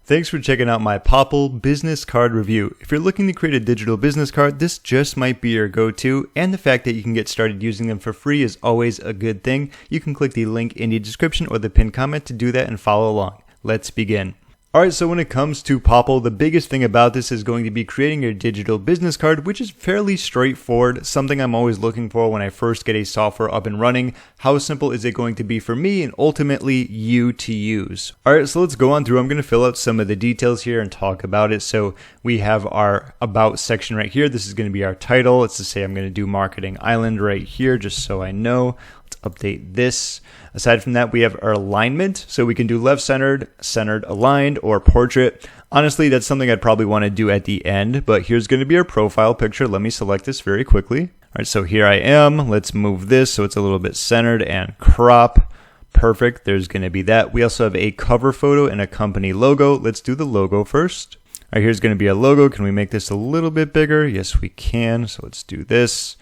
Thanks for checking out my Popl business card review. If you're looking to create a digital business card, this just might be your go-to, and the fact that you can get started using them for free is always a good thing. You can click the link in the description or the pinned comment to do that and follow along. Let's begin. Alright, so when it comes to Popl, the biggest thing about this is going to be creating your digital business card, which is fairly straightforward, something I'm always looking for when I first get a software up and running. How simple is it going to be for me and ultimately you to use? Alright, so let's go on through. I'm going to fill out some of the details here and talk about it. So we have our About section right here. This is going to be our title. Let's just say I'm going to do Marketing Island right here, just so I know. Let's update this. Aside from that, we have our alignment. So we can do left centered, centered aligned, or portrait. Honestly, that's something I'd probably want to do at the end, but here's going to be our profile picture. Let me select this very quickly. All right, so here I am. Let's move this so it's a little bit centered and crop. Perfect. There's going to be that. We also have a cover photo and a company logo. Let's do the logo first. All right, here's going to be a logo. Can we make this a little bit bigger? Yes, we can. So let's do this.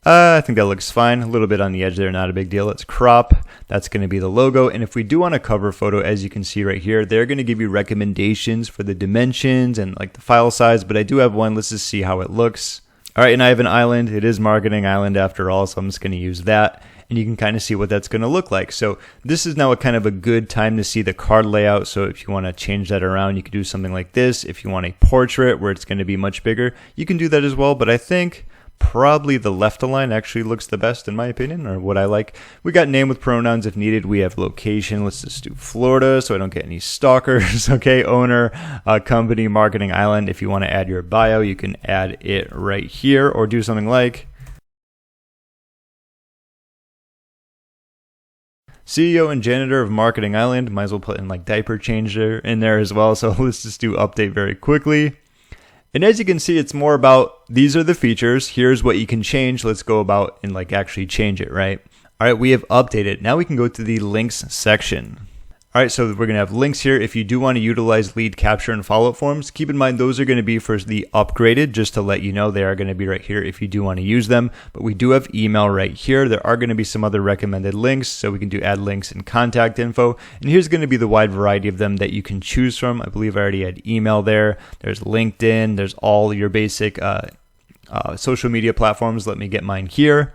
I think that looks fine. A little bit on the edge there, not a big deal. Let's crop. That's going to be the logo. And if we do want a cover photo, as you can see right here, they're going to give you recommendations for the dimensions and like the file size. But I do have one. Let's just see how it looks. All right, and I have an island. It is Marketing Island after all, so I'm just going to use that. And you can kind of see what that's going to look like. So this is now a kind of a good time to see the card layout. So if you want to change that around, you could do something like this. If you want a portrait where it's going to be much bigger, you can do that as well. But I think probably the left align actually looks the best in my opinion, or what I like. We got name with pronouns if needed. We have location. Let's just do Florida so I don't get any stalkers. Okay, owner, company, Marketing Island. If you want to add your bio, you can add it right here, or do something like CEO and janitor of Marketing Island. Might as well put in like diaper changer in there as well. So let's just do update very quickly. And as you can see, it's more about these are the features. Here's what you can change. Let's go about and like actually change it, right? All right, we have updated. Now we can go to the links section. All right, so we're going to have links here. If you do want to utilize lead capture and follow-up forms, keep in mind those are going to be for the upgraded, just to let you know they are going to be right here if you do want to use them. But we do have email right here. There are going to be some other recommended links, so we can do add links and contact info. And here's going to be the wide variety of them that you can choose from. I believe I already had email there. There's LinkedIn. There's all your basic social media platforms. Let me get mine here.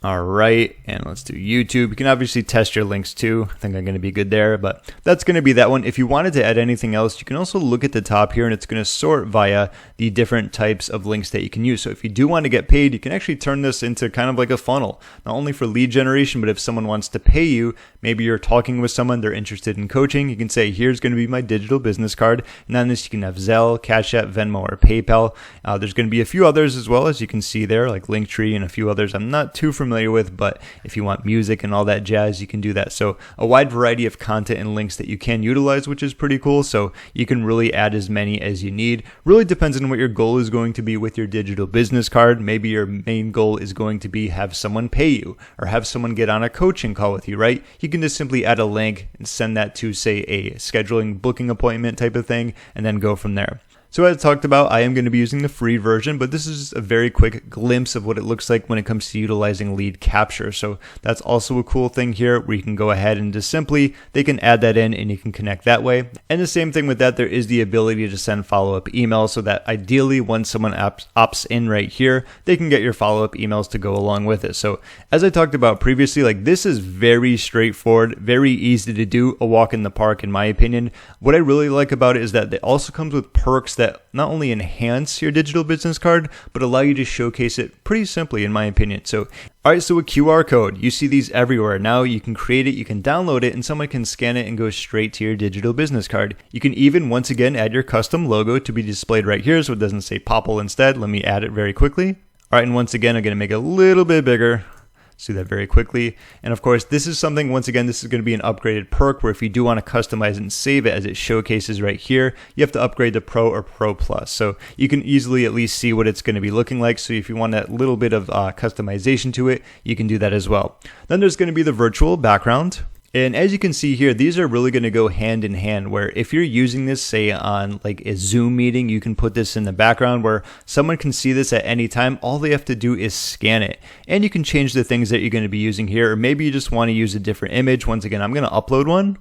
All right, and let's do YouTube. You can obviously test your links too. I think I'm going to be good there, but that's going to be that one. If you wanted to add anything else, you can also look at the top here, and it's going to sort via the different types of links that you can use. So if you do want to get paid, you can actually turn this into kind of like a funnel, not only for lead generation, but if someone wants to pay you, maybe you're talking with someone, they're interested in coaching, you can say, here's going to be my digital business card. And on this, you can have Zelle, Cash App, Venmo, or PayPal. There's going to be a few others as well, as you can see there, like Linktree and a few others I'm not too familiar with, but if you want music and all that jazz, you can do that. So a wide variety of content and links that you can utilize, which is pretty cool. So you can really add as many as you need. Really depends on what your goal is going to be with your digital business card. Maybe your main goal is going to be have someone pay you or have someone get on a coaching call with you, right? You can just simply add a link and send that to, say, a scheduling booking appointment type of thing, and then go from there. So as I talked about, I am going to be using the free version, but this is a very quick glimpse of what it looks like when it comes to utilizing lead capture. So that's also a cool thing here where you can go ahead and just simply, they can add that in and you can connect that way. And the same thing with that, there is the ability to send follow-up emails so that ideally when someone opts in right here, they can get your follow-up emails to go along with it. So as I talked about previously, like this is very straightforward, very easy to do, a walk in the park in my opinion. What I really like about it is that it also comes with perks that not only enhance your digital business card, but allow you to showcase it pretty simply, in my opinion. So, all right, so a QR code, you see these everywhere. Now you can create it, you can download it, and someone can scan it and go straight to your digital business card. You can even, once again, add your custom logo to be displayed right here, so it doesn't say Popl instead. Let me add it very quickly. All right, and once again, I'm going to make it a little bit bigger. Let's do that very quickly. And of course, this is something, once again, this is going to be an upgraded perk where if you do want to customize and save it as it showcases right here, you have to upgrade to Pro or Pro Plus. So you can easily at least see what it's going to be looking like. So if you want that little bit of customization to it, you can do that as well. Then there's going to be the virtual background. And as you can see here, these are really going to go hand in hand, where if you're using this, say on like a Zoom meeting, you can put this in the background where someone can see this at any time. All they have to do is scan it, and you can change the things that you're going to be using here. Or maybe you just want to use a different image. Once again, I'm going to upload one.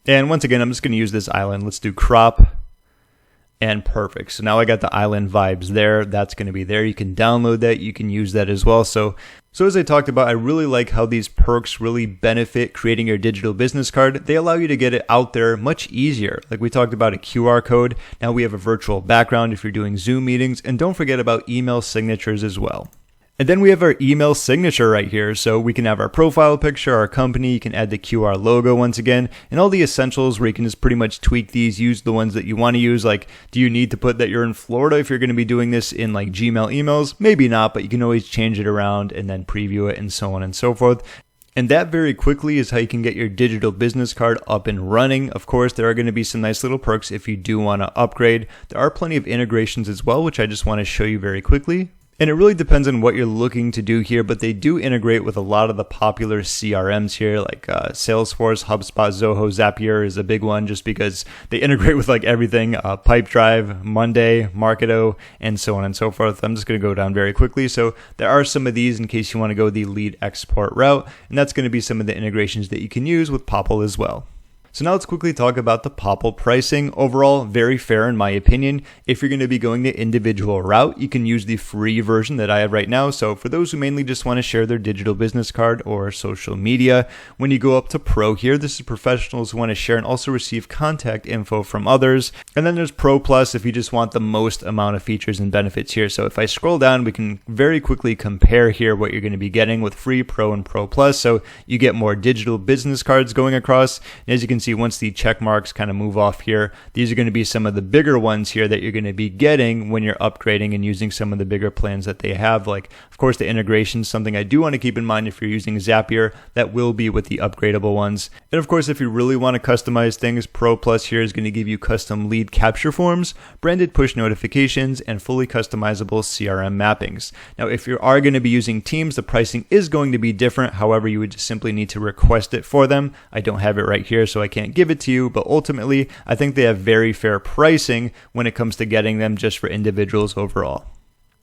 And once again, I'm just going to use this island. Let's do crop. And perfect. So now I got the island vibes there. That's going to be there. You can download that. You can use that as well. So as I talked about, I really like how these perks really benefit creating your digital business card. They allow you to get it out there much easier. Like we talked about a QR code. Now we have a virtual background if you're doing Zoom meetings. And don't forget about email signatures as well. And then we have our email signature right here. So we can have our profile picture, our company, you can add the QR logo once again, and all the essentials where you can just pretty much tweak these, use the ones that you want to use. Like, do you need to put that you're in Florida if you're going to be doing this in like Gmail emails? Maybe not, but you can always change it around and then preview it and so on and so forth. And that very quickly is how you can get your digital business card up and running. Of course, there are going to be some nice little perks if you do want to upgrade. There are plenty of integrations as well, which I just want to show you very quickly. And it really depends on what you're looking to do here, but they do integrate with a lot of the popular CRMs here, like Salesforce, HubSpot, Zoho, Zapier is a big one just because they integrate with like everything, Pipedrive, Monday, Marketo, and so on and so forth. I'm just going to go down very quickly. So there are some of these in case you want to go the lead export route, and that's going to be some of the integrations that you can use with Popl as well. So now let's quickly talk about the Popl pricing. Overall, very fair in my opinion. If you're going to be going the individual route, you can use the free version that I have right now. So for those who mainly just want to share their digital business card or social media, when you go up to Pro here, this is professionals who want to share and also receive contact info from others. And then there's Pro Plus if you just want the most amount of features and benefits here. So if I scroll down, we can very quickly compare here what you're going to be getting with free, Pro, and Pro Plus. So you get more digital business cards going across. And as you can see, once the check marks kind of move off here, these are going to be some of the bigger ones here that you're going to be getting when you're upgrading and using some of the bigger plans that they have. Like, of course, the integration is something I do want to keep in mind if you're using Zapier. That will be with the upgradable ones. And of course, if you really want to customize things, Pro Plus here is going to give you custom lead capture forms, branded push notifications, and fully customizable CRM mappings. Now, if you are going to be using Teams, the pricing is going to be different. However, you would just simply need to request it for them. I don't have it right here, so I can't give it to you, but ultimately, I think they have very fair pricing when it comes to getting them just for individuals overall.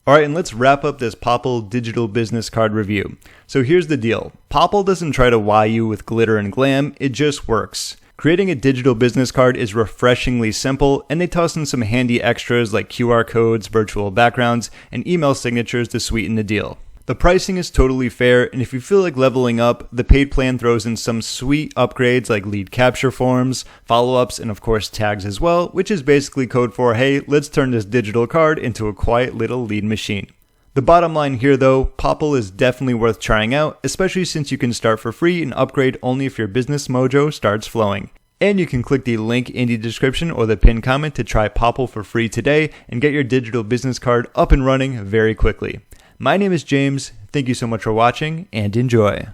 All right, and let's wrap up this Popl digital business card review. So here's the deal. Popl doesn't try to wow you with glitter and glam, it just works. Creating a digital business card is refreshingly simple, and they toss in some handy extras like QR codes, virtual backgrounds, and email signatures to sweeten the deal. The pricing is totally fair, and if you feel like leveling up, the paid plan throws in some sweet upgrades like lead capture forms, follow-ups, and of course tags as well, which is basically code for, hey, let's turn this digital card into a quiet little lead machine. The bottom line here though, Popl is definitely worth trying out, especially since you can start for free and upgrade only if your business mojo starts flowing. And you can click the link in the description or the pinned comment to try Popl for free today and get your digital business card up and running very quickly. My name is James, thank you so much for watching, and enjoy.